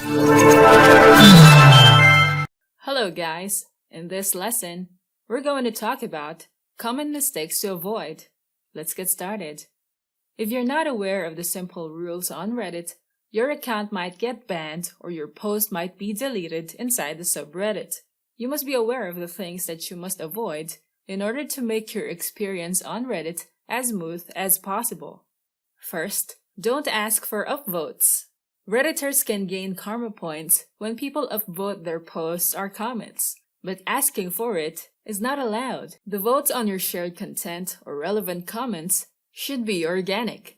Hello guys! In this lesson, we're going to talk about common mistakes to avoid. Let's get started. If you're not aware of the simple rules on Reddit, your account might get banned or your post might be deleted inside the subreddit. You must be aware of the things that you must avoid in order to make your experience on Reddit as smooth as possible. First, don't ask for upvotes. Redditors can gain karma points when people upvote their posts or comments, but asking for it is not allowed. The votes on your shared content or relevant comments should be organic.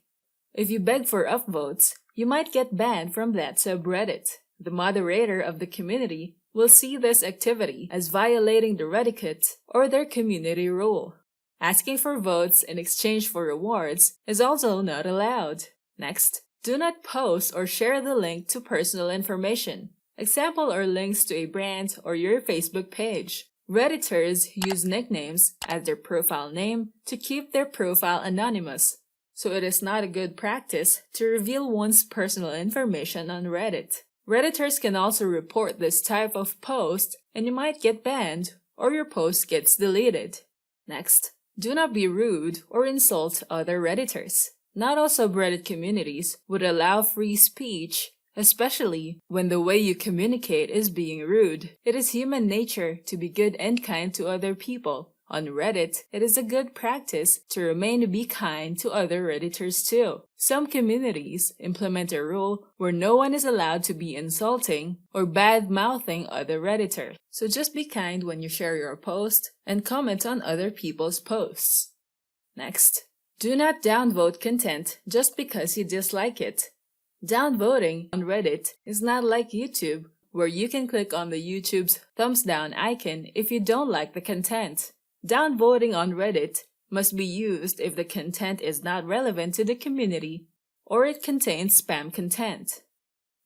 If you beg for upvotes, you might get banned from that subreddit. The moderator of the community will see this activity as violating the etiquette or their community rule. Asking for votes in exchange for rewards is also not allowed. Next, do not post or share the link to personal information. Example are links to a brand or your Facebook page. Redditors use nicknames as their profile name to keep their profile anonymous, so it is not a good practice to reveal one's personal information on Reddit. Redditors can also report this type of post and you might get banned or your post gets deleted. Next, do not be rude or insult other Redditors. Not all subreddit communities would allow free speech, especially when the way you communicate is being rude. It is human nature to be good and kind to other people. On Reddit, it is a good practice to remain to be kind to other Redditors too. Some communities implement a rule where no one is allowed to be insulting or bad-mouthing other Redditors. So just be kind when you share your post and comment on other people's posts. Next, do not downvote content just because you dislike it. Downvoting on Reddit is not like YouTube, where you can click on the YouTube's thumbs down icon if you don't like the content. Downvoting on Reddit must be used if the content is not relevant to the community or it contains spam content.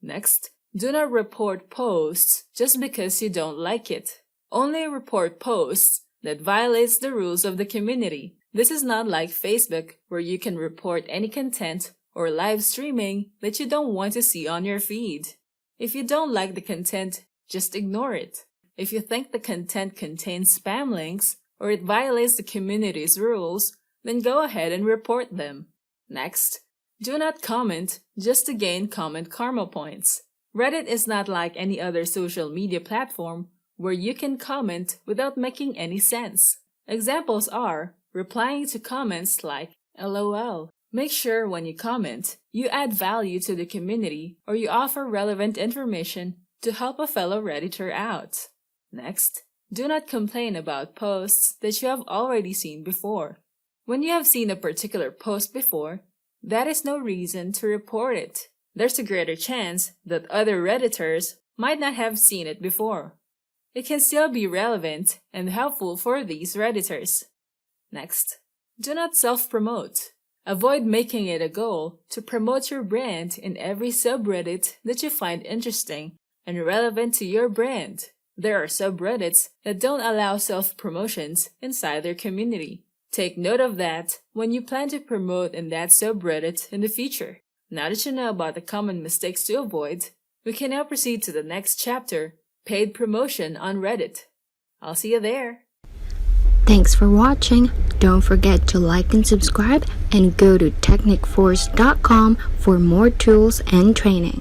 Next, do not report posts just because you don't like it. Only report posts that violates the rules of the community. This is not like Facebook, where you can report any content or live streaming that you don't want to see on your feed. If you don't like the content, just ignore it. If you think the content contains spam links or it violates the community's rules, then go ahead and report them. Next, do not comment just to gain comment karma points. Reddit is not like any other social media platform where you can comment without making any sense. Examples are replying to comments like LOL. Make sure when you comment, you add value to the community or you offer relevant information to help a fellow Redditor out. Next, do not complain about posts that you have already seen before. When you have seen a particular post before, that is no reason to report it. There's a greater chance that other Redditors might not have seen it before. It can still be relevant and helpful for these Redditors. Next, do not self-promote. Avoid making it a goal to promote your brand in every subreddit that you find interesting and relevant to your brand. There are subreddits that don't allow self-promotions inside their community. Take note of that when you plan to promote in that subreddit in the future. Now that you know about the common mistakes to avoid, we can now proceed to the next chapter, paid promotion on Reddit. I'll see you there. Thanks for watching. Don't forget to like and subscribe and go to technicforce.com for more tools and training.